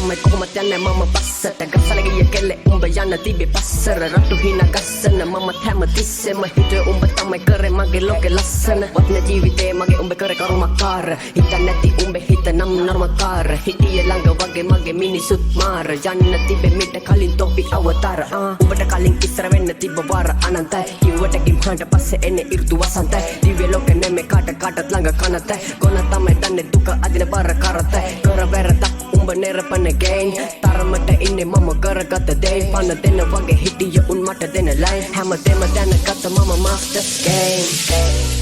තමයි කොහොමද යන්නේ මම පස්සට ගසලා ගිය කෙල්ල උඹ යන්න තිබේ පස්සර රට්ටු හිනා ගස්සන මම හැම තිස්සෙම හිතුවේ උඹ තමයි කරේ මගේ ලෝකේ ලස්සන වත්න ජීවිතේ මගේ උඹ කරේ කරුමකාර හිතන්නේ නැති උඹ හිත නම් නර්මකාර හිටියේ ළඟ වගේ මගේ මිනිසුත් මාර යන්න තිබේ මිට කලින් තොපි අවතාර උඹට කලින් ඉස්සර වෙන්න තිබ්බ වාර අනන්තයි කිව්වට කිම්හන්ට පස්සේ එන්නේ ඍතු වසන්තයි දිව්‍ය ලෝකේ නෙමෙයි කාටත් ළඟ කනතයි කොන තමයි දන්නේ දුක අදින බර කරතයි කර වැරදක් උඹ නෙරපන ගේන් තරමට ඉන්නේ මම කරගත දේ පන දෙන වගේ හිටිය උන් මට දෙන ලයින් හැමදේම දැනගත්ත මම master game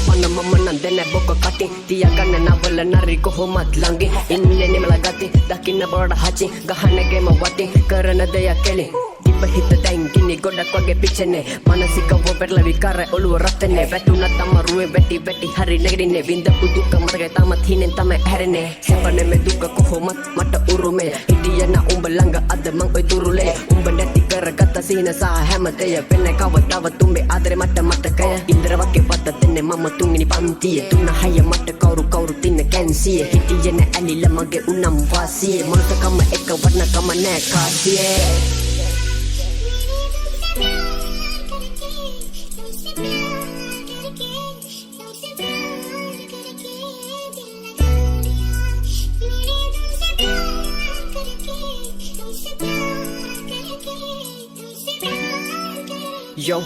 Panna mama nandene bokka kati tiya ganna nawala nari kohomat langi inne nimala gati dakinna boda hachi gahane game wati karana deya keli dibba hita dangini godak wage pichene manasika wo perla vikara oluwa ratene vetuna tamaruwe veti veti hari negdine vinda puduka matake tamat hinen tama herene sepane me duka kohomat mata urume hidiyana umba langa ada mang oi turule umba neti karagata sina sa hamadeya penne kawatawa tumbe adare mata mata kaya indra wage patta tenne mama tungini pantiye tunna haya mata kauru tinna kensiye hitiyana alila mage unam wasiye manasa kama eka warna kama ne kasiye Yo,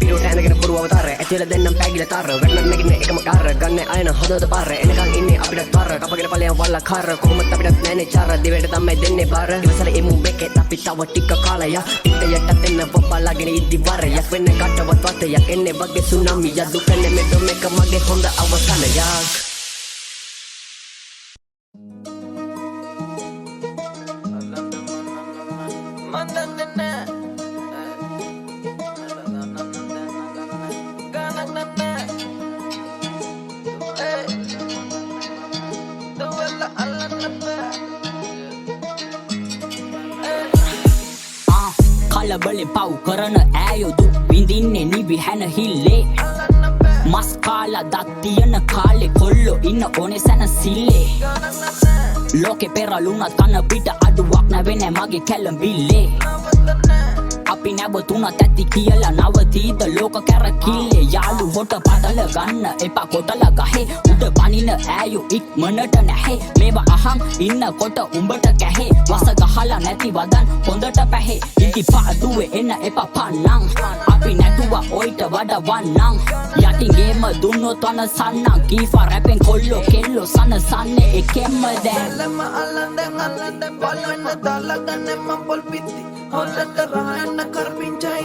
biru tanda kena puru awatara Etila dennam pagila tara Verna megine ekama kara Ganne ayana hodota para Enakan ini apida tara Kapagina pala yang wala kara Kohumat apida nene cara Diveda tamme denne bara Divasala imu beke tapi tawa tika kala ya Ita yatta tenna wapa lagine iddi vara Yak venne kata wat wata Yak enne bage tsunami Ya dukane me do meka mage honda awasana yak බලෙන් පව් කරන ඈයෝ දුක් විඳින්නේ නිවි හැන හිල්ලේ මස් කාලා දත් තියන කාලේ කොල්ලෝ ඉන්න ඕනේ සැනසිල්ලේ ලෝකේ පෙරළුණත් කන පිට අඩුවක් නැවෙන්නේ මගේ කැලඹිල්ලේ අපි නැවතුණත් ඇති කියලා නවතීද ලෝක කැරකිල්ලේ යාළු හොට පටල ගන්න එපා කොටල ගහේ උඩ පනින ඈයෝ ඉක්මනට නැහැ මේවා අහන් ඉන්නකොට උඹට කැහේ වස ගහලා නැති වදන් හොඳට පැහේ ඉදි පාදුවේ එන්න එපා පන්නන් අපි නැතුවා ඔයිට වඩා වන්නන් යටින් ගේම දුන්නොත් අන සන්නන් කීෆා රැපෙන් කොල්ලෝ කෙල්ලෝ සන සන්නේ එකෙම්ම දැන් ලම අලන්දෙන් බලන්න දාලගන්නේ මම පොල් පිටි හොල්ලට රහන්න කරපින්චයි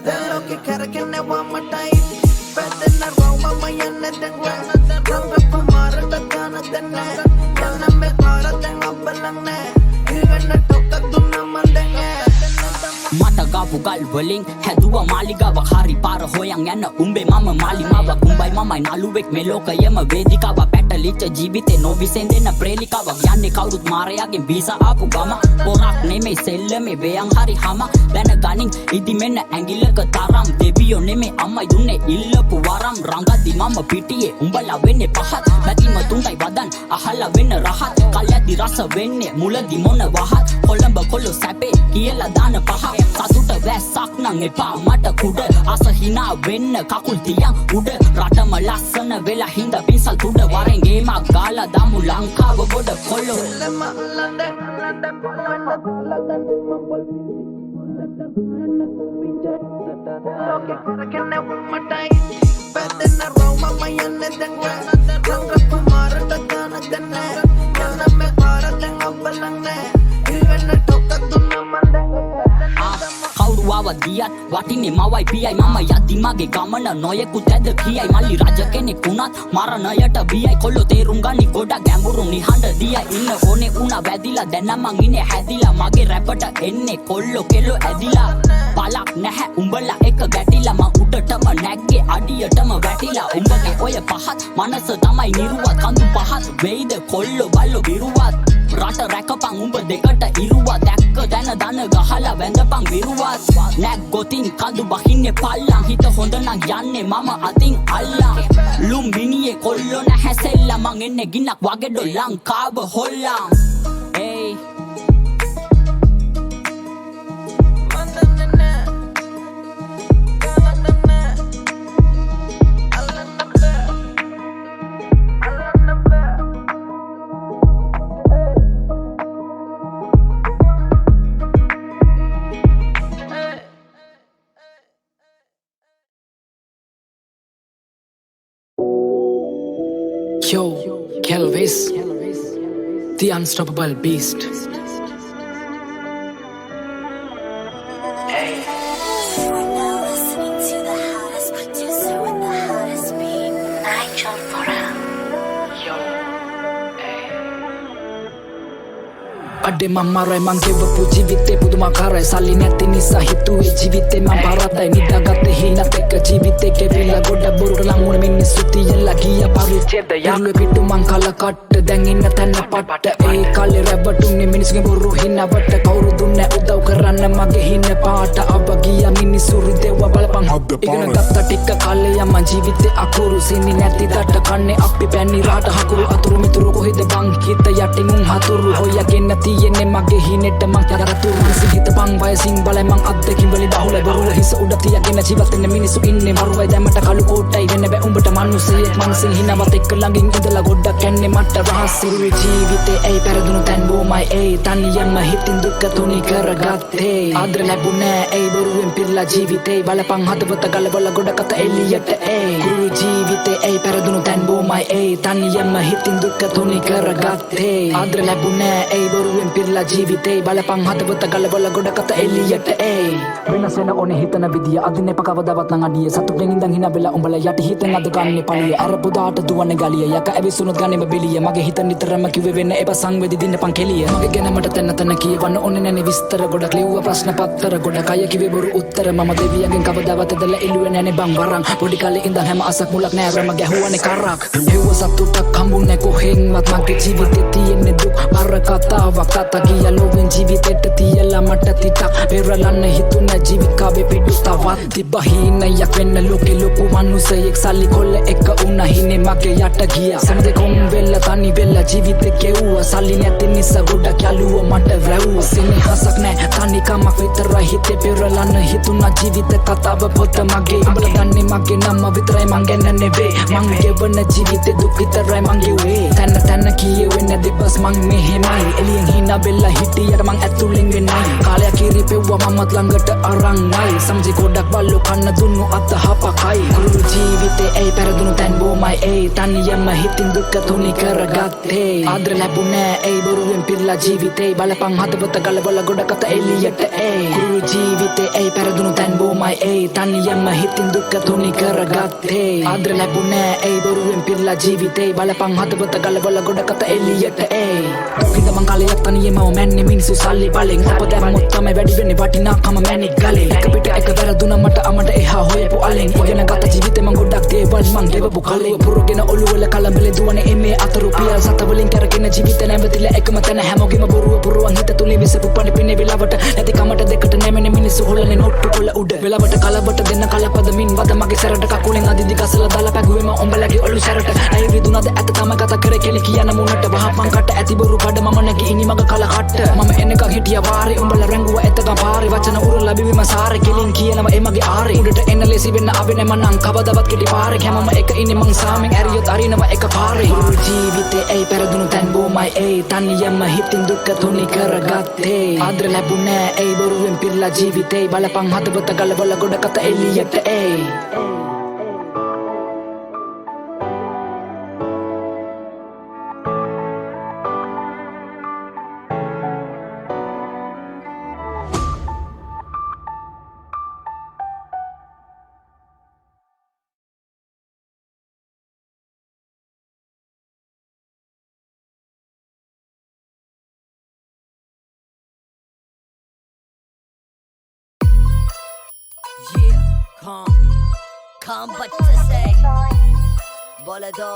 දෙලෝකේ කරකන්නේ වමටයි පැදෙන්න රෝම මයන්නේ දැන් රංගප මාරට ගන්න දැන් යන්න මේ පාරෙන් අපලන්නේ ඉවෙන්න ටොක්ක දුන්න මන් දැන් මට ගාපු ගල් වලින් හැදුවා මාලිගාවක් හරි පාර හොයන් යන උඹේ මම මාලිමාවක් උඹයි මමයි නළුවෙක් මේ ලෝකයේම වේදිකාවක් පැටලිච්ච ජීවිතේ නොවිසෙන්දෙන ප්‍රේලිකාවක් යන්නේ කවුරුත් මාරයාගෙන් වීසා ආපු ගම පොරක් නෙමෙයි සෙල්ලමේ වේයන් හරි හම දැනගනින් ඉදි මෙන්න ඇඟිල්ලක තරම් දෙවියෝ නෙමෙයි අම්මයි දුන්නේ ඉල්ලපු වරම් රංගද්දි මම පිටියේ උඹලා වෙන්නේ පහත් මැදිම තුන්ටයි වදන් අහලා වෙන්න රහත් කල්යද්දි රස වෙන්නේ මුලදි මොන වහත් කොළඹ කොල්ලෝ සැපේ කියලා දාන පහ සතුට වැස්සක් නං එපා මට කුඩ අස හිනා වෙන්න කකුල් තියන් උඩ රටම ලස්සන වෙලා හිඳ පිසල් තුඩ වරෙන් ගේමක් ගාලා දාමු ලංකාව ගොඩ කොල්ලෝ ලම අලන්දෙන් බලන්න දාලගන්නේ මම පොල් පිටි ලෝකේ කරකන්නේ වමටයි පැදෙන්න රෝම මයන්නේ දැන් රංගප මාරට ගන්න දැන් යන්න මේ පාරෙන් අපලන්නේ ඉවෙන්න ටොක්ක දුන්න මන් දැන් කවුරු ආවත් ගියත් වටින්නේ මවයි පියයි මම යද්දි මගේ ගමන නොයෙකුත් ඇද කියයි මල්ලි රජ කෙනෙක් වුණත් මරණයට බියයි කොල්ලෝ තේරුම් ගනි ගොඩක් ගැඹුරු නිහඬ දියයි ඉන්න ඕනේ උනා වැදිලා දැන් මං ඉන්නේ හැදිලා මගේ රැපට එන්නේ කොල්ලෝ කෙල්ලෝ ඇදිලා බලක් නැහැ උඹලා එක ගැටිලා මං උඩටම නැග්ගේ අඩියටම වැටිලා උඹගේ ඔය පහත් මනස තමයි නිරුවත් කඳු පහත් වෙයිද කොල්ලෝ බල්ලෝ විරුවත් රට රැකපන් උඹ දෙකට ඉරුවත් දැක්ක දැන දන ගහලා වැඳපන් විරුවත් නැක් ගොතින් කඳු බහින්නේ පල්ලං හිත හොඳ නම් යන්නේ මම අතින් අල්ලං ලුම් මිනියේ කොල්ලෝ නැහැසෙල්ලා මං එන්නේ ගින්නක් වගේ ඩො ලංකාව හොල්ලං hey Yo, Kelvis, the unstoppable beast. You are now listening to the hottest producer with the hottest beat, Nigel Farah. අඩේ මම්මරයි මං ගෙවපු ජීවිතේ පුදුමාකාරයි සල්ලි නැති නිසා හිතුවේ ජීවිතේ මං බරතයි නිදාගත්තේ හිණත් එක්ක ජීවිතේ ගෙවිලා ගොඩ බොරුට ලං වුණ මිනිස්සු තියලා ගියා පරිච්ඡේදය යාළුවේ පිටු මං කලකට දැන් ඉන්න තැන පට්ට ඒ කාලේ රැවටුනේ මිනිස්සුගේ බොරු හිනවට කවුරු දුන්නේ උදව් කරන්න මගේ හින පාට අප ගියා මිනිස්සු රිදෙව්වා බලපන් ඉගෙන ගත්ත ටික කාලේ යම ජීවිතේ අකුරු සිනි නැති දඩ කන්නේ අපි පැණි රාට හකුරු අතුරු මිතුරු කොහෙද බං හිත යටින් උන් හතුරු හොයගෙන තියෙන්නේ මගේ හිනෙට මං කරතුරු මනස හිතපන් වයසින් බලයි මං අද්දකින් වලි බහුල බරුල හිස උඩ තියගෙන ජීවත් වෙන මිනිස්සු ඉන්නේ මරුවයි දැමට කළු කෝට්ටයි වෙන්න බෑ උඹට මනුස්සයෙක් මනසින් හිනවත් එක්ක ළඟින් ඉඳලා ගොඩක් යන්නේ මට රහස් සිරුවේ ජීවිතේ ඇයි පෙරදුණු තැන් බොමයි ඇයි තනියම හිතින් දුක තුනි කරගත්තේ ආදර ලැබුණේ ඇයි බොරුවෙන් පිරලා ජීවිතේ බලපන් හදවත ගලවලා ගොඩකට එළියට ඇයි ගුරු ජීවිතේ ඇයි පෙරදුණු තැන් බොමයි ඇයි තනියම හිතින් දුක තුනි කරගත්තේ ආදර ලැබුණේ ඇයි බොරුවෙන් පිරලා ජීවිතේ බලපන් හදවත ගලවලා ගොඩකට එළියට ඇයි වෙනස් වෙන ඕනේ හිතන විදිය අදින්නේ පකවදවත් නම් අඩිය සතුටෙන් ඉඳන් හින වෙලා උඹලා යටි හිතෙන් අද ගන්නේ පළිය අරපු දාට දුවන්නේ ගලිය යක ඇවිස්සුනොත් ගන්නේම බෙලිය මගේ හිත නිතරම කිව්වේ වෙන්න එපා සංවේදී දින්න පන් කෙලිය මගේ ගැන මට තැන කියවන්න ඕනේ නැනේ විස්තර ගොඩක් ලිව්ව ප්‍රශ්න පත්තර ගොඩක් අය කිව්වේ බොරු උත්තර මම දෙවියන්ගෙන් කවදාවත් දලා ඉල්ලුවේ නැනේ බං වරන් පොඩි කාලේ ඉඳන් හැම අසක් මුලක් නෑ රම ගැහුවනේ කරක් ඒව සතුටක් හම්බුනේ කොහෙන්වත් මගේ ජීවිතේ තියෙන්නේ දුක් බර කතාවක් තාත්තා ගියා ලෝකෙන් ජීවිතේට තියලා මට තිතක් පෙරලන්න හිතුන ජීවිකාවේ පිටු තවත් තිබහිනයක් වෙන්න ලෝකේ ලොකු මනුස්සයෙක් සල්ලි කොල්ල එක උනා හිනේ මගේ යට ගියා සමදේ කොම් වෙල්ල තනි වෙල්ල ජීවිතේ කෙවුවා සල්ලි නැති නිසා ගොඩක් යලුවා මට වැවුවා සෙනෙහසක් නෑ තනිකමක් විතරයි හිතේ පෙරලන්න හිතුන ජීවිත කතාව පොත මගේ උඹලා දන්නේ මගේ නම විතරයි මං ගැන නෙවේ මං ගෙවන ජීවිතේ දුක් විතරයි මං ගෙවේ තන කියවෙන්නේ දෙපස් මං මෙහෙමයි එළියෙන් හිනා වෙල්ලා හිටියට මං ඇතුලෙන් වෙන්නයි කාලයක් කිරිපෙව්වා මමත් ළඟට අරන්යි සමජි ගොඩක් බල්ලු කන්න දුන්නු අත හපකයි කුරු ජීවිතේ ඇයි පෙරදුණු තැන් බොමයි ඇයි තනියම හිතින් දුක තුනි කරගත්තේ ආදර ලැබුණේ ඇයි බොරුවෙන් පිරලා ජීවිතේ බලපන් හදවත ගලවලා ගොඩකට එළියට ඇයි කුරු ජීවිතේ ඇයි පෙරදුණු තැන් බොමයි ඇයි තනියම හිතින් දුක තුනි කරගත්තේ ආදර ලැබුණේ ඇයි බොරුවෙන් පිරලා ජීවිතේ බලපන් හදවත ගලවලා ගොඩකට එළියට ඇයි ඉඳ මං කාලයක් තනියම මැන්නේ මිනිස්සු සල්ලි බලෙන් අප දැම්මොත් තමයි වැඩි වෙන්නේ වටිනාකම මැනික් ගලේ එක පිට එක වැරදුන මට අමට එහා හොයපු අලෙන් ඉගෙන ගත ජීවිතේ මං ගොඩක් දේවල් මං ගෙවපු කලේ පුරුගෙන ඔළුවල කලඹලේ දුවනේ එමේ අතරු පියල් සතවලින් කරගෙන ජීවිතේ නැවතිලා එකම තැන හැමෝගෙම බොරුව පුරුවන් හිත තුලින් විසපු පණි පිනේ වෙලාවට නැති කමට දෙකට නැමෙන මිනිස්සු හොලනේ නොට්ටු කොළ උඩ වෙලාවට කලබට දෙන්න කලපද මින් වද මගේ සැරට කකුලෙන් අදිදි ගසලා දාලා පැගුවෙම උඹලගේ ඔලු සැරට ඇයි විදුනද ඇත තම කතා කරේ කෙලි කියන මුණට වහපන් කට ඇති බොරු කඩ මම නැගි ඉනි මග කල කට මම එනකන් හිටියා වාරේ උඹලා රැංගුවා එතකන් පාරේ වචන උරලා බිවිම සාරේ කෙලින් කියනවා එමගේ ආරේ උඩට එන්න ලේසි වෙන්න ආවෙන්නේ මං කවදාවත් කෙටි පාරේ හැමම එක ඉන්නේ මං සාමෙන් ඇරියොත් අරිනවා එක පාරේ ජීවිතේ ඇයි පෙරදුණු තැන් බොමයි ඇයි තනියම හිතින් දුක තුනි කරගත්තේ ආදර ලැබුණේ ඇයි බොරුවෙන් පිරලා ජීවිතේ බලපන් හදවත ගලවලා ගොඩකට එළියට ඇයි Yeah, come. Come but to say बोले दो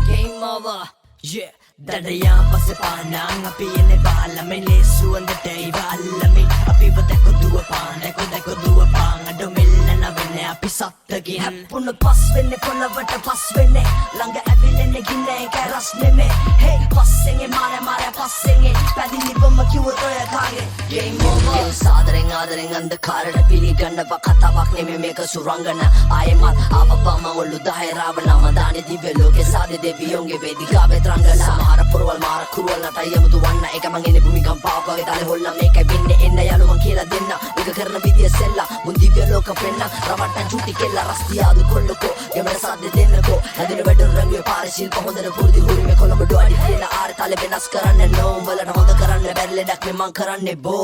Game over Yeah Dadaya pase panang api ene balame lesu ande tei balame api wadeko duwa pan deko duwa pan ado milla na venne api sattagi happuna pas venne polawata pas venne langa avilenne ginne ka rasne me hey passenge mare passenge padili bomma kiwa toya kage Game over sadaren anda karada pili ganna bakatawak neme meka surangana ayemat ababama olu dahe ravana madane divya loke sade deviyonge vedikawe trangala mara purwal mara kurwal nata yamudu wanna eka mangene bhumikampa wage tale holla meka binne enna yaluwan kiyala denna eka karana vidiya sella mun divya loka penna rawatta chuti kella rastiyadu kolluko gemara sadde dennako hadina wedu rangiwe pare shilpa hondana purdi hurime kolamba doadi tiyena aare tale benas karanne no umbalaට හොඳ කරන්න බැරි ලෙඩක් මේ මං කරන්නේ බෝ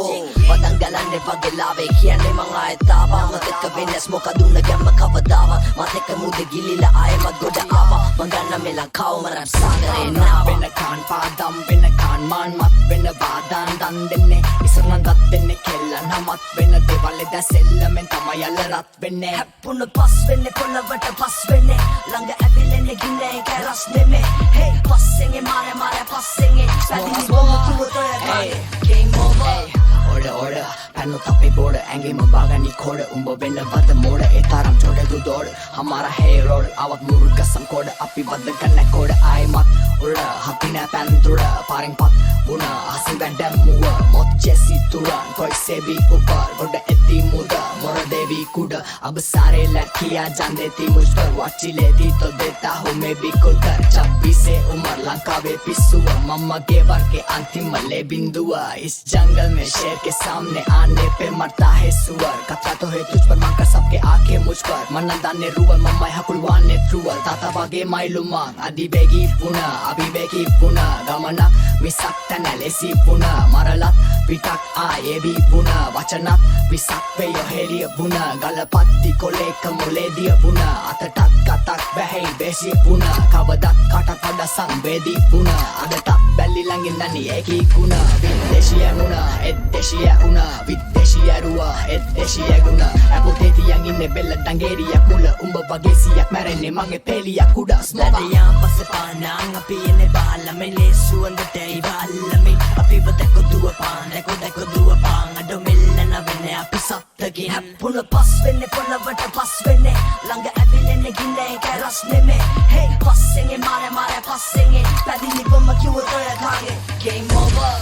වදන් ගලන්නේ වගේලාවේ කියන්නේ මං ආයෙත් ආවා මත් එක්ක වෙනස් මොකදුන්න ගැම්ම කවදාවත් මත් එක්ක මුද ගිලිලා ආයෙමත් ගොඩ ආවා මං ගන්න මේ ලංකාවම රැප් සාගරේ නාව වෙන කාන් පාදම් වෙන කාන් මාන් මත් වෙන වාදාන් දන් දෙන්නේ ඉස්සරනම් දත් දෙන්නේ කෙල්ල නමත් වෙන දේවල් දැසෙල්ලමෙන් තමයි යල රත් වෙන්නේ හැප්පුණ පස් වෙන්නේ කොළවට පස් වෙන්නේ ළඟ ඇවිලෙන්නේ ගින්නේ කැරස් නෙමේ හේ පස්සෙන්ගේ මාරේ පස්සෙන්ගේ පැදිලි බොම්ම Hey, game over. Order. Panno tappe border, ange ma bagani koda. Umbo venna vada moda, etaram choda du doda. Hamara hey road, awak muruga sam koda. Api vada kanna koda, ay mat ura. Hapina pantura, paring pat una. Hasi vandam muwa, mot jesi turan. Koi sebi upar, goda eti muda. Mora devi kuda, ab sare lakiya jande ti mujh par. Watchi leti to deta hu मैं भी कुलकर 26 उम्र लंकावे पिसुआ मम्मा के वर के अंतिम ले बिंदुआ इस जंगल में शेर के सामने आने पे मरता है सुअर खतरा तो है तुझ पर मांकर सबके आंखें मुझ पर मनंदाने रुअल मम्मा हकुलवाने थ्रुअल ताता बागे माइलुमा आदि बेगी पुना अभी बेगी पुना गमना मिsak tanalesi puna maralat pitak ayebi puna wacanat pisak peyo helia puna galapat di kolek muledia puna atatat katak behai besi puna kawadat katak pada sang bedi puna adatat belli langin nani eki kuna videshiya muna edeshiya una videshiya ruwa edeshiya guna apoteti yang inne bella dangeriya mula umba bagesiyak marenne mange peliyak kuda smoga dadaya passe panang api ene balame lesu ande tei balame api wadeko duwa pan deko duwa pan ado milla na venne api sattagi happuna pas venne polawata pas venne langa avilenne ginne ka rasne me hey passenge mare passenge padili bomma kiwa toya kage game over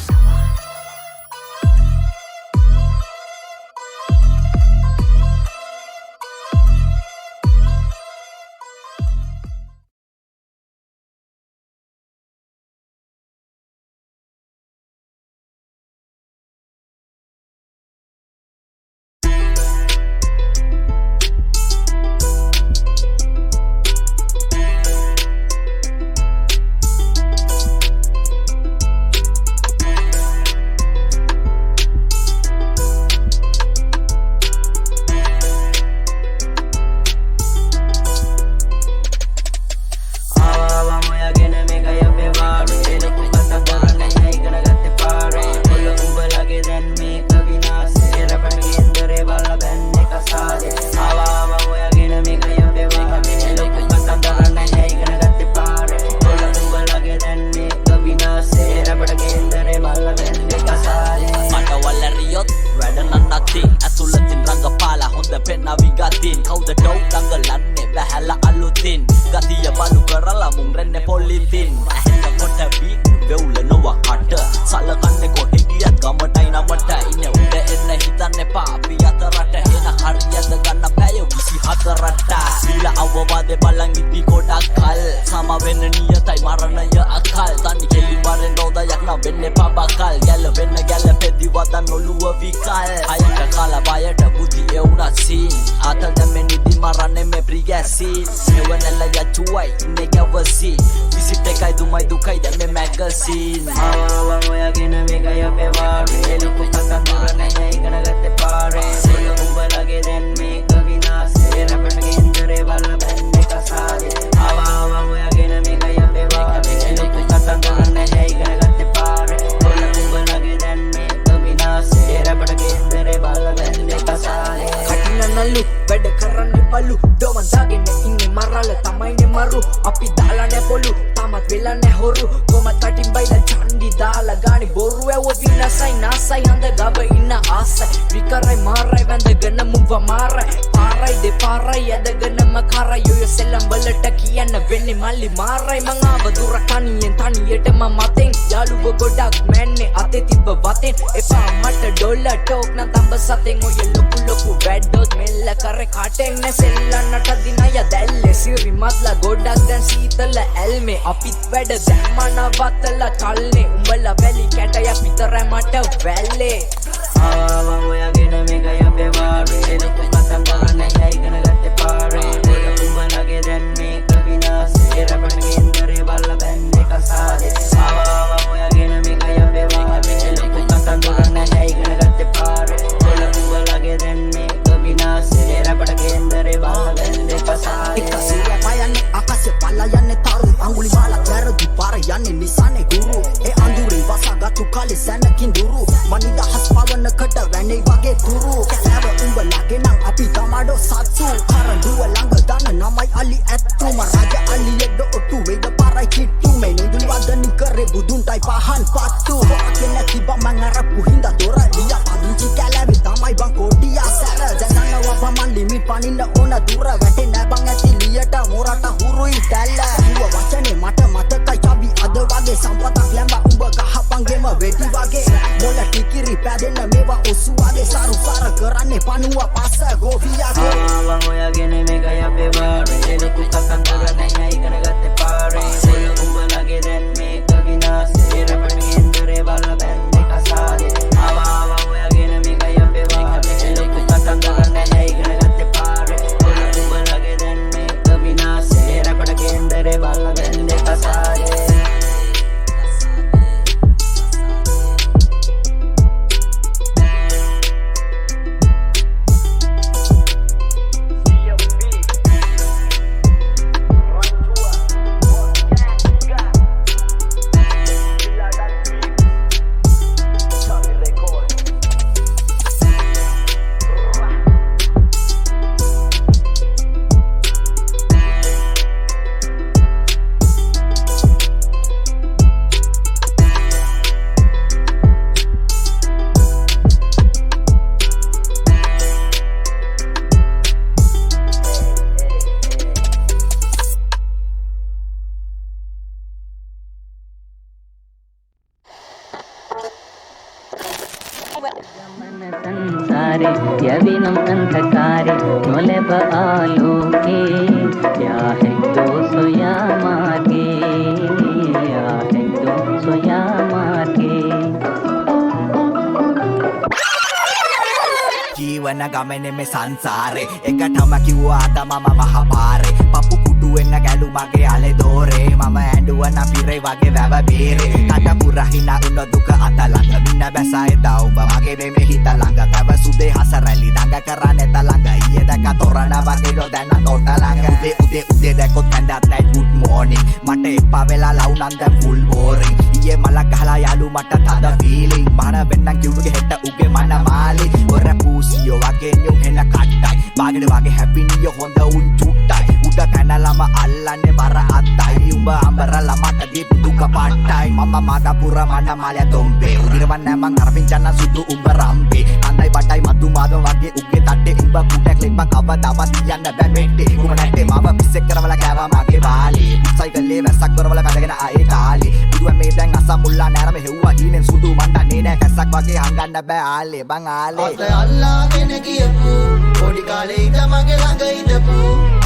Bed karane palu ne horu koma tatin baila chandi dala gani boru ewo vinasai nasai handa gaba inna asai vikarai marai vandagana muva marai parai de parai adagana makarai yo sellam balata kiyanna venne malli marai manga dura kaniyen taniyeta ma maten yaluwa godak menne ate tibba waten epa mata dollar talk na tamba saten oy loku loku weddot mella kare katen ne sellannata dinaya dalle siri matla godak dan sitala elme apit wedda damana watala challe umbala valley kataya pitara mata valle ආවා ඔයගෙන මේක යපේ වාරේ එනක කතා කරන්නේ ඇයි ගන ගත්තේ පාරේ උඹලගේ දැන් මේක විනාශේ රැපට කේන්දරේ බල්ල බැන්නේ කසාදේ ආවා ඔයගෙන මේක යපේ වාරේ එනක කතා කරන්නේ ඇයි ගන ගත්තේ පාරේ උඹලගේ දැන් මේක විනාශේ රැපට කේන්දරේ බල්ල බැන්නේ කසාදේ එකසිය පයන්නේ ආකාශේ පල්ලා යන්නේ තරු අඟුලි මාලා වැරදි පාර යන්නේ නිසානේ ගුරු ඒ අඳුරේ වසගත්තු කාලේ සැනකින් දුරු මනිද හස් පවන කට වැන්නේ වගේ තුරු කැලව උඹලගේ නම් අපි තමඩ සත්තු කරඬුව ළඟ දාන නමයි අලි ඇත්තු මරාජ අලියෙක්ද ඔට්ටු වේද පාරයි කිට්ටු මේ නෙදුල් වදනි කරේ බුදුන්ටයි පහන් පත්තු වාකේ නැති බ මං අරපු හින්දා දොර ලියා පදිංචි කැලවේ තමයි බං කොටියා සැර දැනනවා බමන් ලිමිට් පනින්න ඕන දුර වැටේ නෑ බං ඇති ලියට මොරට හුරුයි දැල්ල කිව්ව වචනේ මට මතකයි චබි අද වගේ සම්පතක් ලැම්බා උඹ ගහපන්ගෙම වෙඩි වගේ මොල ටිකිරි පැදෙන්න මේවා ඔසු වගේ සරු සර කරන්නේ පණුව පස්ස ගෝවියාගේ ආවා ඔයගෙන මේක යපේ වාරේ එනක කතා කරන්නේ ඇයි ගන ගත්තේ පාරේ උඹලගේ දැන් මේක විනාශේ රැපට කේන්දරේ බල්ල බැන්නේ කසාදේ ආවා ඔයගෙන මේක යපේ වාරේ එනක කතා කරන්නේ ඇයි ගන ගත්තේ පාරේ උඹලගේ දැන් මේක විනාශේ රැපට කේන්දරේ බල්ල බැන්නේ කසාදේ संसारे यविनम अंधकारे नोलेब आलोके या है तो सोया मार्गे या है तो सोया मार्गे ජීවන ගමනේ මේ සංසාරේ එකටම කිව්වා තම මහපාරේ පපු කුඩු වෙන්න ගැලු මගේ අලේ දෝරේ මම ඇඬුවන පිරේ වගේ වැව බීරේ කට පුරහින උන දුක අතලඟ මින්න බැසයි දවුඹ මගේ මේ හිත ළඟ තව සුදේ හසරලි දඟ කරන්නේ තලඟ ඊයේ දැක තොරණ වගේ නොදැන තොට ළඟ උදේ දැකොත් කන්දත් නැයි good morning මට එපා වෙලා ලවුනන් දැන් full boring ඊයේ මලක් ගහලා යාළු මට තද feeling මන වෙන්නම් කිව්වගේ හෙට උගේ මන මාලි ඔර පූසියෝ වගේ නියුම් හෙන කට්ටයි බාගෙට වගේ හැපි නියෝ හොඳ උන් චුට්ටයි උඩ කනලම අල්ලන්නේ බර අත්තයි උඹ අඹරලා මට දීපු දුක පාට්ටයි මම මාදපුර මන මාලය තොම්බේ උදිරවන්න මං අරපින්චන්න සුදු උඹ රම්බේ අන්නයි බටයි මතු මාදව වගේ උගේ තට්ටේ උඹ කුටක් ලෙප්ප කවදාවත් යන්න බෑ මෙට්ටේ උඹ නැටේ මම පිස්සෙක් කරවලා කෑවා මගේ බාලේ සයිකලේ වැස්සක් කරවලා වැඩගෙන ආයේ තාලේ බුදුන් මේ දැන් අස මුල්ලා නෑරම හෙව්වා හීනෙන් සුදු මණ්ඩන්නේ නෑ කැස්සක් වගේ හංගන්න බෑ ආලේ බං ආලේ අත අල්ලාගෙන ගියපු පොඩි කාලේ ඉඳ මගේ ළඟ ඉඳපු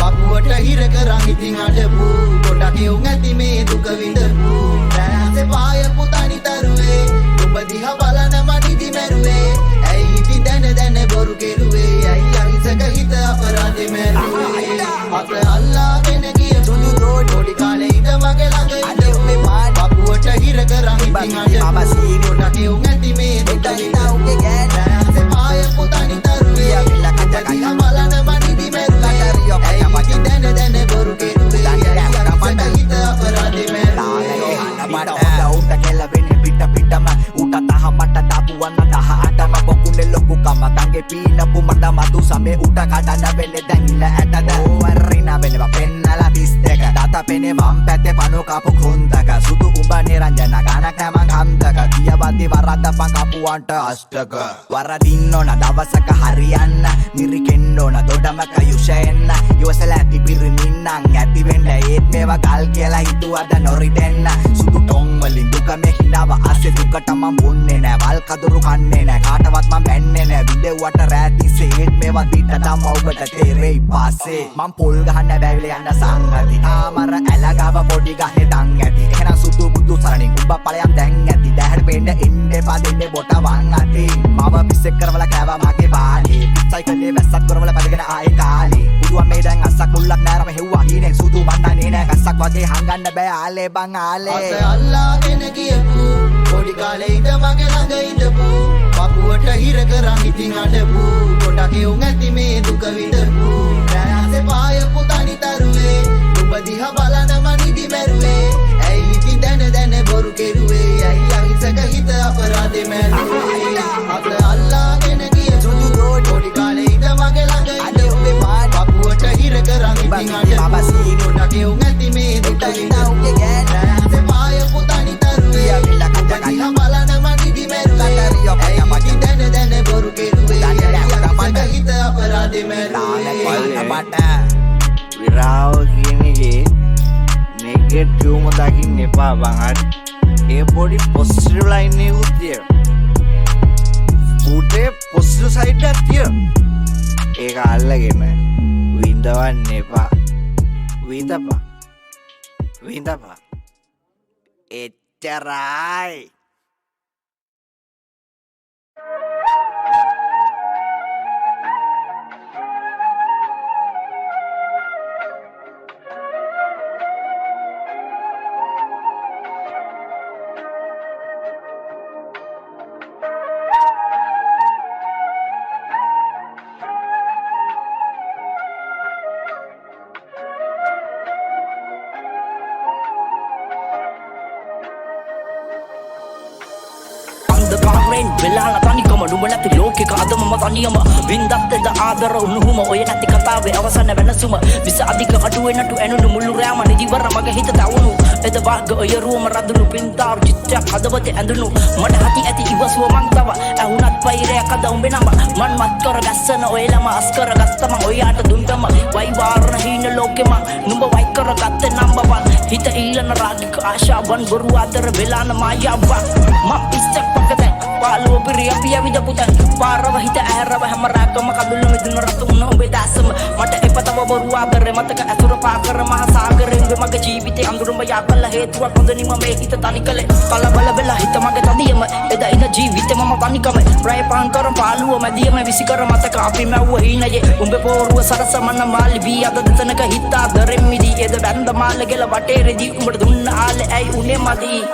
පපුවට හිර කරන් ඉතින් අඩපු පොඩක් යුන් ඇති මේ දුක විඳපු රැසේ පායපු තනි තරුවේ ඔබ දිහා බලන මනිදි මැරුවේ ඇයි ඉතින් දැන බොරු කෙරුවේ ඇයි අහිසක හිත අපරාධෙ මැරුවේ අත අල්ලාගෙන ගියපු පොඩි කාලේ ඉඳ මගේ ළඟ ඉඳපු පපුවට හිර කරන් ඉතින් අඩපු පොඩක් යුන් ඇති මේ දුක විඳපු රැසේ පායපු තනි තරුවේ දිහා බලන මනිදි මැරුවේ ඇයි ඉතින් දැන බොරු කෙරුවේ ඇයි අහිසක හිත අපරාධෙ මැරුවේ මට උන්ට කෙලවෙන්නේ පිට පිටම උට තහමට දාපුවන්න 18ම පොකුනේ ලොකු කමතන්ගේ පීනපු මට මතු සමේ උට කඩන්න වෙන්නේ දැන් ඉල ඇටද ඕවරිනා වෙනවා පෙන්නලා 32 මට පෙනේ වම් පැත්තේ පණු කපු කුන්දක සුදු උඹ නිරංජන ගානක් නෑ මං කන්දක කියවද්දි වරද්දපන් කපුවන්ට අෂ්ටක වරදින්න ඕන දවසක හරියන්න මිරිකෙන්න ඕන දොඩමක යුෂයෙන්න යොසල ඇති පිරිමින්නන් ඇති වෙන්න ඒත් මේවා ගල් කියලා හිතුවද නොරිදෙන්න සුදු ටොං වලින් දුක මේ හිනාව අස්සේ දුකට මං බොන්නේ නෑ වල් කදුරු කන්නේ නෑ කාටවත් මං බැන්නේ නෑ විදෙව්වට රැතිසේ ඒත් මේවා දිට දම ඔබට තේරෙයි පස්සේ මං පොල් ගහන්න බැවිල යන්න සංගති ආමර ඇලගාව පොඩි ගහේ දන් ඇති එහෙනම් සුදු බුදු සරණින් උඹ ඵලයන් දැන් ඇති දැහැර පෙන්න එන්න එපා දෙන්නේ බොට වන් අති මව පිස්සෙක් කරවල කෑවා මගේ වාලේ පිස්සයි කලේ වැස්සක් කරවල පැදගෙන ආයේ කාලේ බුදුන් මේ දැන් අස්සක් මුල්ලක් නෑරම හෙව්වා හීනෙන් සුදු මණ්ඩන්නේ නෑ ගස්සක් වගේ හංගන්න බෑ ආලේ බං ආලේ අත අල්ලාගෙන ගියපු පොඩි කාලේ ඉඳ මගේ ළඟ ඉඳපු පපුවට හිර කරන් ඉතින් අඬපු පොඩක් යොන් ඇති මේ දුක විඳපු රැසේ පායපු තනි තරුවේ ඔබ දිහා බලන මනිදි මැරුවේ ඇයි ඉතින් දැන බොරු කෙරුවේ ඇයි අහිංසක හිත අපරාධේ මැරුවේ අත අල්ලාගෙන ගියපු පොඩි කාලේ ඉඳ මගේ ළඟ ඉඳපු පපුවට හිර කරන් ඉතින් අඬපු පොඩක් යොන් ඇති මේ දුක විඳපු රැසේ පායපු තනි තරුවේ දිහා බලන මනිදි මැරුවේ ඇයි ඉතින් දැන බොරු කෙරුවේ ඇයි අහිංසක හිත අපරාධේ මැරුවේ මට විරාව කියනගේ නෙගටිව්ම දකින්න එපා බං හරි ඒ පොඩි පොසිටිව් ලයින් එකක් තියෙන පුටේ පොසිටිව් සයිඩ් එකක් තියෙන ඒක අල්ලගෙන විඳවන්න එපා විඳපා එච්චරයි වෙලාල තනිකම නුඹ නැති ලෝකෙක අද මම තනියම වින්දත් එද ආදර උණුහුම ඔය නැති කතාවේ අවසන වෙනසුම විස අධික අඩුවේ නටු ඇනුණු මුළු රෑම නිදිවර මගේ හිත දවුණු එද වාග ඔය රුවම රදුණු පින්තාර චිත්තයක් හදවතේ ඇඳුණු මට හති ඇති ඉවසුව මං තව ඇහුණත් පෛරයක් අද උඹේ නම මන් මත් කර ගස්සන ඔය ළම අස් කර ගත්තම ඔයාට දුන්දම වයි වාරණ හීන ලෝකෙම නුඹ වයි කර ගත්තේ නම්බවන් හිත ඉල්ලන රාගික ආශාවන් බොරු අතර වෙලාන මායාවක් මම පිස්සක් පකද පාලුව පිරිය පිය විදපුතන් පාරව හිත ඇරව හැම රාකම කඳුළු මිදුන රතුන ඔබේ දාසම මට එපතව බොරු ආදරේ මතක අතුරු පාකර මහ සාගරෙන් මගේ ජීවිතේ අඳුරම යාකල හේතුවක් හොඳනිම මේ හිත තනිකලේ කලබල වෙලා හිත මගේ තදියම එදා ඉඳ ජීවිතේ මම තනිකම ප්‍රය පාන් කර පාලුව මැදියම විසිකර මතක අපි මැව්ව හීනයේ උඹේ පෝරුව සරසමන මාලි වී අද දෙතනක හිත ආදරෙන් මිදි එද බැඳ මාල ගෙල වටේ රෙදි උඹට දුන්න ආලේ ඇයි උනේ මදි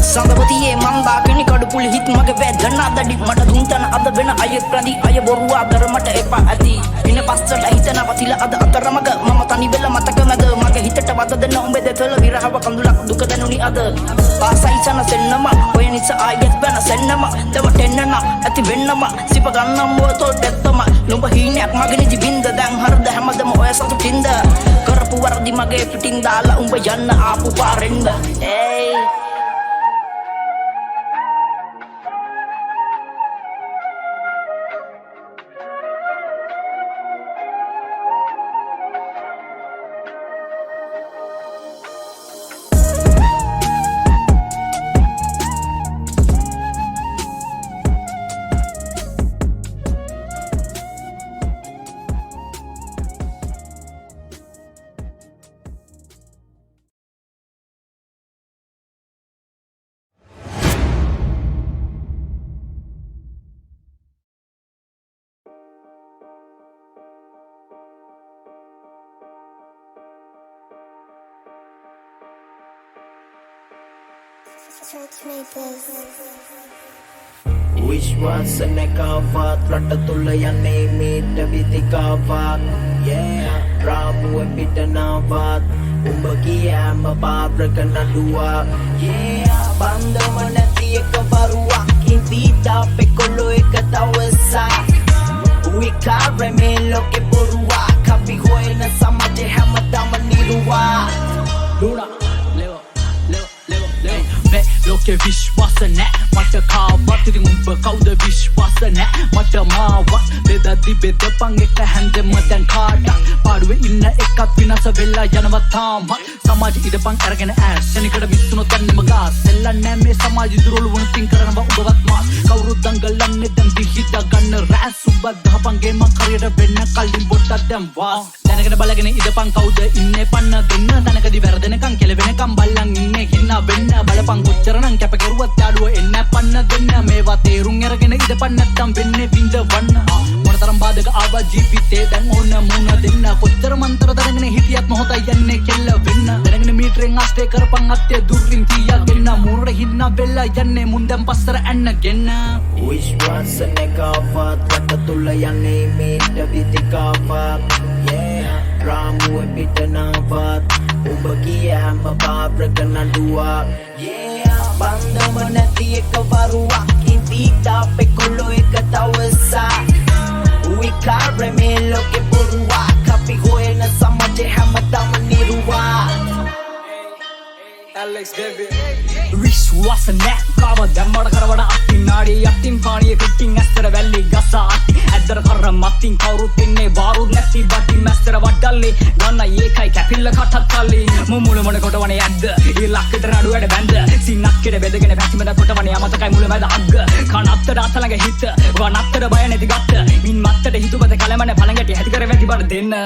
සඳවතියේ මන්දා කෙනෙ කඩුපුලි හිත් මගේ වැදනා දඩි මට දුන්තන අද වෙන අය ප්‍රදි අය බොරුව අතර මට එපා ඇති ඉන පස්සට හිතන පතිල අද අතරමග මම තනි වෙලා මතක මැද මගේ හිතට වද දෙන්න උඹේ දෙතල විරහව කඳුලක් දුක දැනුනි අද ආසයි සන සෙන්නම ඔය නිසා ආයෙත් බන සෙන්නම දෙවටෙන්නන ඇති වෙන්නම සිප ගන්නම් වතෝ දෙත්තම නුඹ හීනයක් මගේ නිදි බින්ද දැන් හරද හැමදම ඔය සතුටින්ද කරපු වරදි මගේ පිටින් දාලා උඹ යන්න ආපු පාරෙන්ද ඒයි විශ්වාසනකාවත් රට තුළ යන්නේ මීට විදිකාවත් රාමුව පිටනාවත් umba kiyam papraka nadua yeah bandama nathi ek baruak intita pe kollo ek dawasa wikare me loke borua kapi hoena samaje hamadam niruwa Luna ලෝකෙ විශ්වාස නෑ මට කාවත් ඉතින් උඹ කවුද විශ්වාස නෑ මට මාවත් බෙදද්දි බෙදපන් එක හැන්දෙම දැන් කාටක් පාඩුවේ ඉන්න එකත් විනාශ වෙලා යනවා තාමත් සමාජ ඉදපන් අරගෙන ඇස් ශනිකට විස්සුනොත් යන්නෙම ගාස් සෙල්ලන්නේ නෑ මේ සමාජ ඉදිරිවල වුණ තින් කරනවා උඹවත් මාස් කවුරුත් දඟලන්නේ දැන් දිහිත ගන්න රෑස් උඹ ගහපන්ගේ මං කරියට වෙන්න කලින් බොට්ටක් දැන් වාස් දැනගෙන බලගෙන ඉදපන් කවුද ඉන්නේ පන්න දෙන්න තනකදී වැරදෙනකන් කෙලවෙනකන් බල්ලන් ඉන්නේ හින්න වෙන්න බලපන් කොච්චර නම් කැප කෙරුවත් යාළුව එන්න පන්න දෙන්න මේවා තේරුම් අරගෙන ඉදපන් නැත්තම් වෙන්නේ විඳවන්න මොනතරම් බාධක ආවා ජීවිතේ දැන් ඕන මුණ දෙන්න කොච්චර මන්තර දරගෙන හිටියත් මොහොතයි යන්නේ කෙල්ල වෙන්න දැනගෙන මීටරෙන් ආස්තේ කරපන් අත්‍ය දුරින් තියාගෙන මුරට හින්න වෙලා යන්නේ මුන් දැන් පස්සර ඇන්නගෙන විශ්වාස නැකවත් වට තුල යන්නේ මේට විදිකාවක් yeah රාමුව පිට නවත් උඹ කියම පාප්‍රක නඩුවා yeah bandama nathi ek baruak intita pe kollo ek dawasa wikare me loke borua kapi hoena samaje hamadam niruwa Alex David විශ්වාස නෑ කාව දැම්මඩ කරවඩ අත්තින් නාඩි අත්තින් පානිය පිටින් ඇස්තර වැල්ලි ගසා අත්ති ඇද්දර කර මත්තින් කවුරුත් ඉන්නේ බාරුත් නැති බටින් මැස්තර වඩල්ලි ගන්න ඒකයි කැපිල්ල කටත් කල්ලි මුමුල මොන කොටවනේ ඇද්ද ඊ ලක්කට නඩු වැඩ බැන්ද සින්නක්කෙට බෙදගෙන පැතිමද කොටවනේ අමතකයි මුල මැද අග්ග කනත්තර අතලඟ හිත වනත්තර බය නැති ගත්ත මින් මත්තට හිතුවද කලමන පළඟට ඇති කර වැඩි බඩ දෙන්න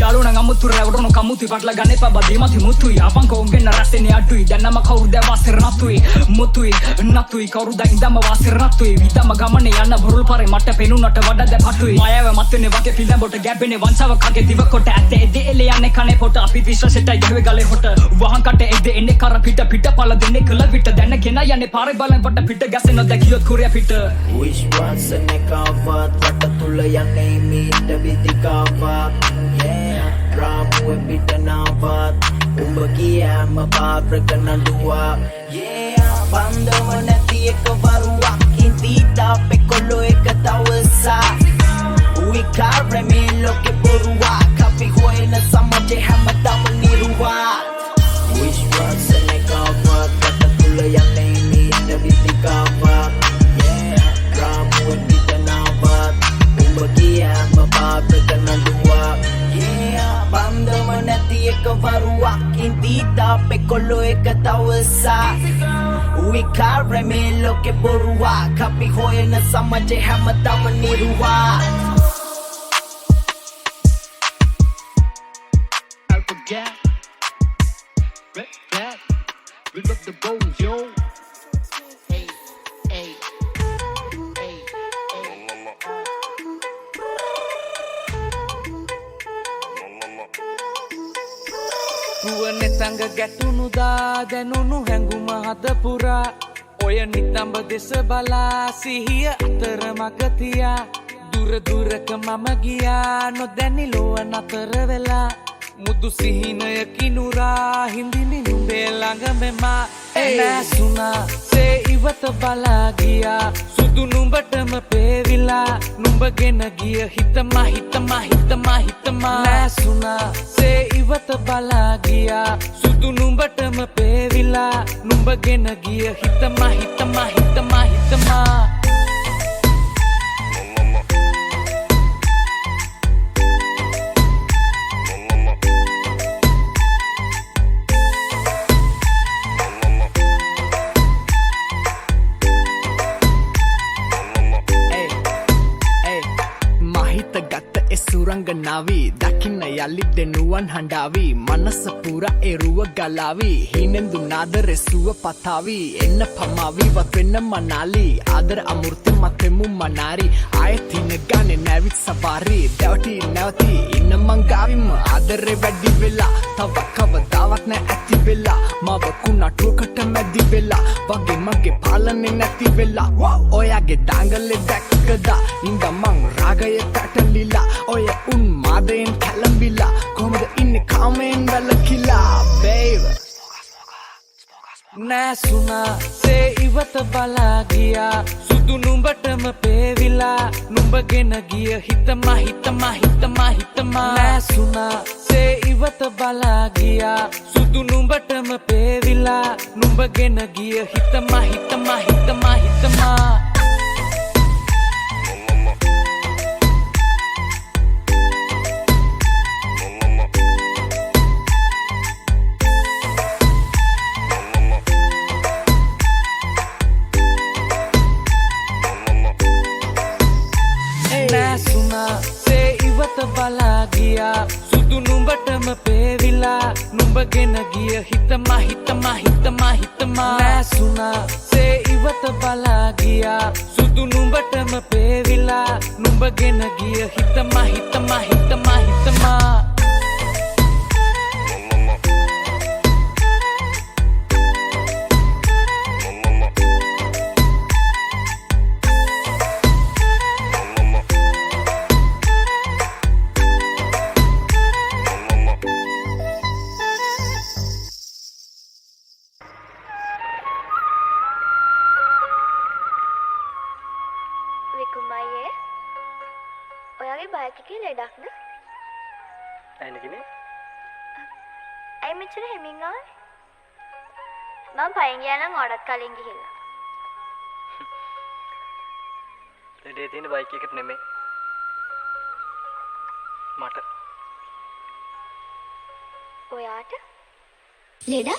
යාළුවන අමුතු රැවටුණු කමුතු පටල ගන්න එපා බදීමති මුතුයි අපන් කොංගෙන්න රැස්තෙන්නේ අටුයි දැන් නම කවුරුද වාසර නතුයි මුතුයි නතුයි කවුරුද ඉඳම වාසර නතුයි විතම ගමනේ යන්න බුරුල් පාරේ මට පෙනුනට වඩා දැ පටුයි මායව මත්නේ වගේ පිළඹොට ගැබ්බෙනේ වංශාව කගේ දිව කොට ඇත එදේ එලේ යන්නේ කනේ පොට අපි විශ්වාසෙට යහවේ ගලේ හොට වහන් කට එදේ එන්නේ කර පිට පල දෙන්නේ කල පිට දැන්න කෙනා යන්නේ පාරේ බලන් වට පිට ගැසෙන දැකියොත් කුරිය පිට විශ්වාස නැකවත් වට තුල යන්නේ මේට විදිකාවක් yeah රාමුව පිට නවත් උඹ කියම පාප්‍රක නඩුවා yeah bandama nathi ek baruak intita pe kollo ek dawasa wikare me loke borua kapi hoena samaje hamadam niruwa විශ්වාස නැකවත් වට තුල යන්නේ මේට විදිකාවක් yeah රාමුව පිට නවත් උඹ කියම පාප්‍රක නඩුවා yeah bandama nathi ek baruak intita pe kollo ek dawasa wikare me loke borua kapi hoena samaje hamadam niruwa Alpha Red Cat we love the bow yo hey hey hey නුවනේ සංග ගැටුණුදා දැනුණු හැඟුම හද පුරා ඔය නිතඹ දෙස බලා සිහිය අතර මග තියා දුර දුරක මම ගියා නොදැනි ලොව නතර වෙලා මුදු සිහිනය කිනුරා හිඳිනි නුඹේ ළඟ මෙමා එනසුනා සේ ඉවත බලා ගියා සුදු නුඹටම පේවිලා නුඹගෙන ගිය හිතමා නැසුනා සේ ඉවත බලා ගියා සුදු නුඹටම පේවිලා නුඹගෙන ගිය හිතමා සුරංගනාවී දකින්න යළි දෙනුවන් හඬාවී මනස පුර එරුව ගලාවී හිනෙන්දු නාදරෙ සුව පතාවී එන්න පමාවී වත් වෙන්න මනාලී ආදර අමෘති මතෙමු මනාරි ආයතින ගානේ නැවිත් සවාරි දැවටි නැවති ඉන්න මං ගාවිම ආදරෙ වැඩි වෙලා තව කවදාවත් නැ ඇති වෙලා මව කුණටුවකට මැදි වෙලා වගේ මගේ පාලනේ නැති වෙලා ඔයාගේ දාංගලේ දැක්කදා ඉඳ මං රාගය පැටලිලා ඔය උන්මාදයෙන් කැළඹිලා කොහොමද ඉන්නේ කාමයෙන් වැළකීලා babe නෑසුනා සේ ඉවත බලා ගියා සුදු නුඹටම පේවිලා නුඹගෙන ගිය හිතමා නෑසුනා සේ ඉවත බලා ගියා සුදු නුඹටම පේවිලා නුඹගෙන ගිය හිතමා නෑසුනා සේ ඉවත බලා ගියා සුදු නුඹටම පේවිලා නුඹගෙන ගිය හිතමා නෑසුනා සේ ඉවත බලා ගියා සුදු නුඹටම පේවිලා නුඹගෙන ගිය හිතමා විකුමයියේ ඔයාගේ බයික් එකේ ලෙඩක්ද? ඇයිනකිනේ? ඇයි මෙච්චර හෙමින් ආවේ? මම පයින් ගියා නම් ඔයාලත් කලින් ගිහිල්ලා. ලෙඩේ තියෙන බයික් එකට නෙමෙයි. මට. ඔයාට? ලෙඩ?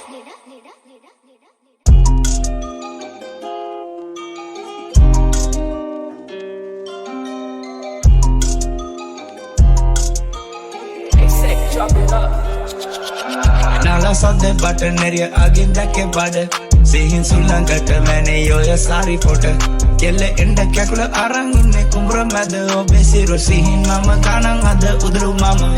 नाला सौदे बटन नेरिया आगिंदा के बड सिहिन सुलंगट मैंने योया सारी फोट केले इंड कैकुल आरंग इन्ने कुम्र मद ओबेसी रो सिहिन मामा गाना अद उदरु मामा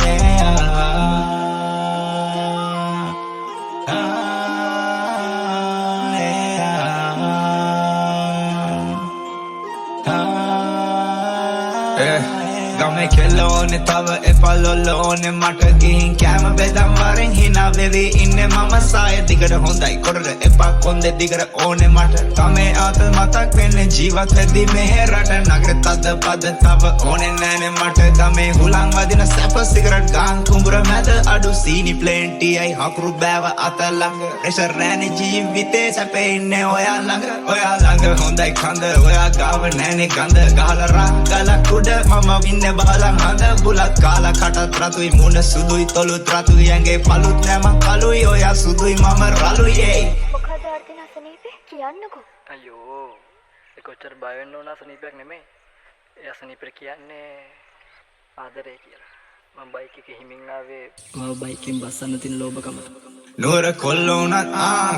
Game kelone tava e palolone mata gihin kama bedam marin hina vevi inne mama saya digara hondai kodara epa konde digara one mata game atal matak wenne jeevat wedi meherata nagara tada pada tava one nane mata game hulang wadina sapa cigarette gang kumbura mada adu sini plenty ai hakru bawa atalanga pressure nane jeevite sape inne oya langa hondai khanda oya gawa nane ganda gala ra gala kuda mama inne balang handa bulat kala kata tratui muna sudui tolu tratui yange palut nama kalui oya sudui mama ralu ye මොකද අර්ථින අසනීපේ කියන්නකෝ අයියෝ ඒ කොච්චර බය වෙන්න ඕන අසනීපයක් නෙමෙයි. ඒ අසනීපෙට කියන්නේ ආදරය කියලා. මම බයික් එකේ හිමින් ආවේ මාව බයිකෙන් බස්සන්න තියෙන ලෝභකම. Nura kollonat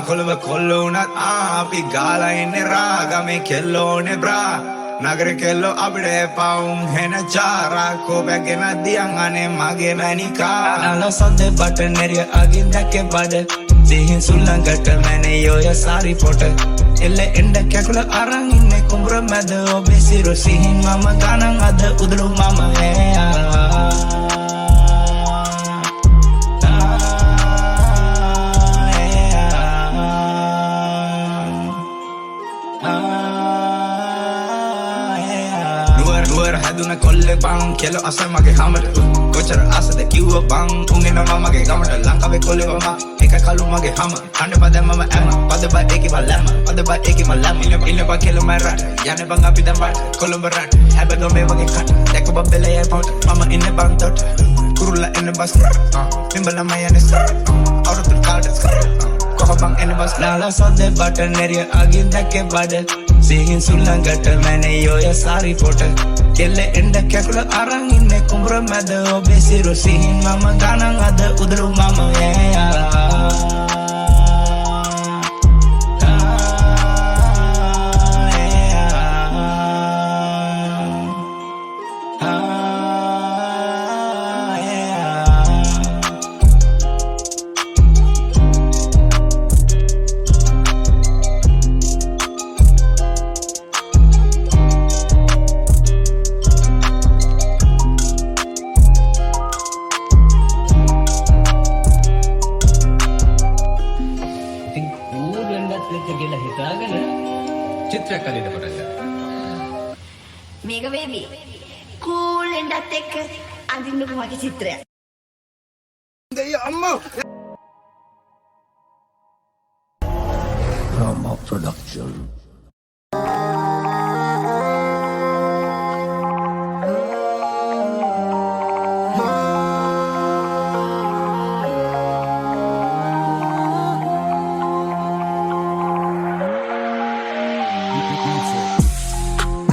kolva kollonat api gala inne raga me kellone bra nagare kello abide paun hena chara ko bagena diangane mage manika nala sande button area aginda ke bad sihin sulangat mane yoya sari pot elle enda kakula arang inne kumbra mad obesi ro sihin mama ganan ad udru mama haduna kolle bang kelo asamage hamata kochara asada kiwa bang ungena mamage gamata lankabe kolle mama eka kalu mage hama hande pada mama ama pada ba eki ba lama pada ba eki ma lama ine ba kelo marat yane bang api dan rat kolomba rat habe do me wage kat deko ba bele e pot mama ine bang tot kurula ine bas pimbala mayane out of the cards ko bang ine bas nala sade button area aginda ke bad sihin sulangat mane yoya sari pot kelle enda kakula arang inne kumbra mad obesi ro sihin mama ganan ad udru mama චිත්‍රයක් අදින්න පටන් ගත්තා. මේක baby cool එකත් එක්ක අඳින්නකො මගේ චිත්‍රයක්. අම්මා Rama Production.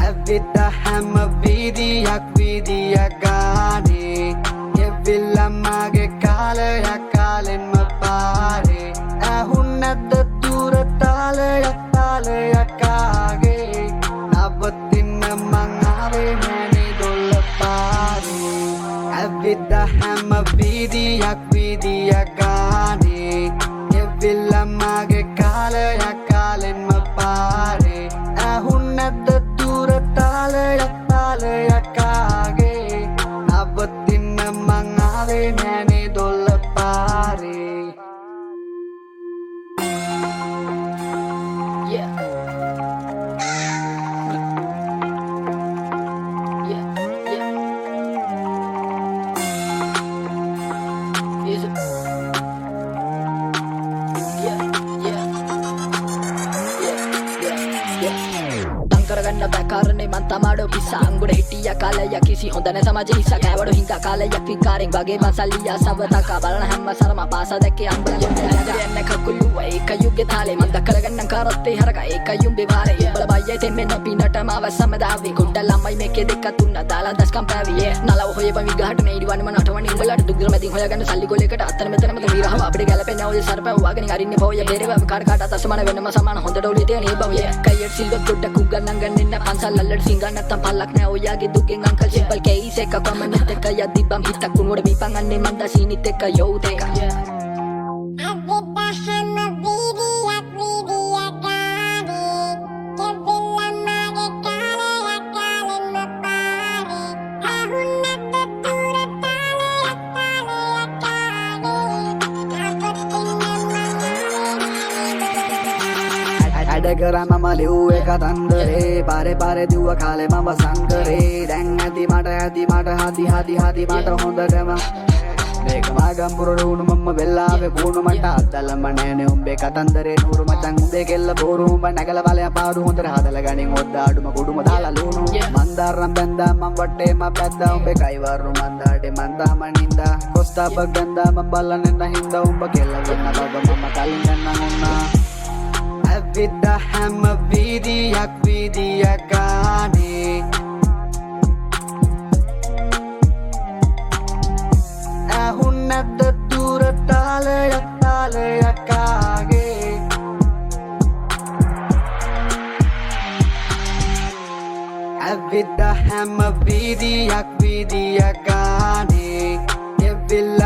ඇවිත හැම වීදියක් වීදියක් ගානේ යෙවිල්ලම්මගේ කාලයක් කාලෙන්ම පාරේ ඇහුන් නැද්ද දුර තාලයක් තාලයක් ආගේ නවතින්න මං ආවේ මෑනේ දොල්ල පාරේ ඇවිත හැම වීදියක් වීදියක් ගානේ යෙවිල්ලම්මගේ කාලයක් කාලෙන්ම පාරේ ඇහුන් නැද්ද දුර තාලයක් තාලයක් ආගේ නවතින්න මං ආවේ මෑනේ දොල්ල පාරේ. කරගන්න බැකාරනේ මන් තමාඩෝ පිස්සා අංගුඩ හිටිය කාලයක් කිසි හොඳ නැ සමාජ හිස්සා කෑවඩු හිඟා කාලයක් විකාරෙන් වගේ මසල්ලියා සවතකා බලන හැම සරම පාස දැක්කේ අම්බලිය යන්න කකුළු ඒක යුග්ගේ තාලේ මන් දකරගන්න කාරත්තේ හරක ඒක යුම්බේ වාරේ බල බයයි තෙමෙන්න පිනට මාව සමදාවේ කුඩ ළමයි මේකේ දෙක තුන දාලා දස්කම් පැවියේ නලව හොය බවි ගහට නේඩි වන්නම නටවන්නේ උඹලට දුක්ගල මැදින් හොයාගන්න සල්ලි ගොලයකට අතන මෙතනම තීරහම අපිට ගැලපෙන්නේ ඔය සර්පව වගනේ අරින්නේ පොය බේරව කාට කාට අතසමන වෙනම සමාන හොඳ ඩෝලිය තියෙන ඒ බවිය කයියට සිල්වත් කොට කුගන්නන් ගන්න පන්සල් අල්ලට සිංගා නැත්තම් පල්ලක් නෑ ඔයාගේ දුකෙන් අංකල් සිම්පල් කේස් එක කමනත් එක යද්දි බම් හිතක් උනෝඩ බීපන් අන්නේ මන්ද සීනිත් එක යෝ දෙක කරම මම ලිව්වේ කතන්දරේ පාරේ පාරේ දිව්ව කාලේ මම සංකරේ දැන් ඇති මට හදි මට හොඳටම මේක මාගම් පුරට වුණු මම වෙල්ලාවේ පුණු මට අද්දලම නෑනේ උඹේ කතන්දරේ නూరు මචං උඹේ කෙල්ල බෝරු උඹ නැගලා බලයන් පාඩු හොඳට හදලා ගනින් ඔද්ද ආඩුම කුඩුම දාලා ලුණු මන්දාරම් බැන්දා මම වටේ මම පැද්දා උඹේ කයිවරු මන්දාටේ මන්දා මනින්දා කොස්තාප ගන්දා මම බලන්නේ නැහින්දා උඹ කෙල්ල වෙන්න බබ මම කලින් ගන්න උන්නා ඇවිත හැම වීදියක් වීදියක් ගානේ ඇහුන් නැද්ද දුර තාලයක් තාලයක් ආගේ ඇවිත හැම වීදියක් වීදියක් ගානේ යෙවිල්ල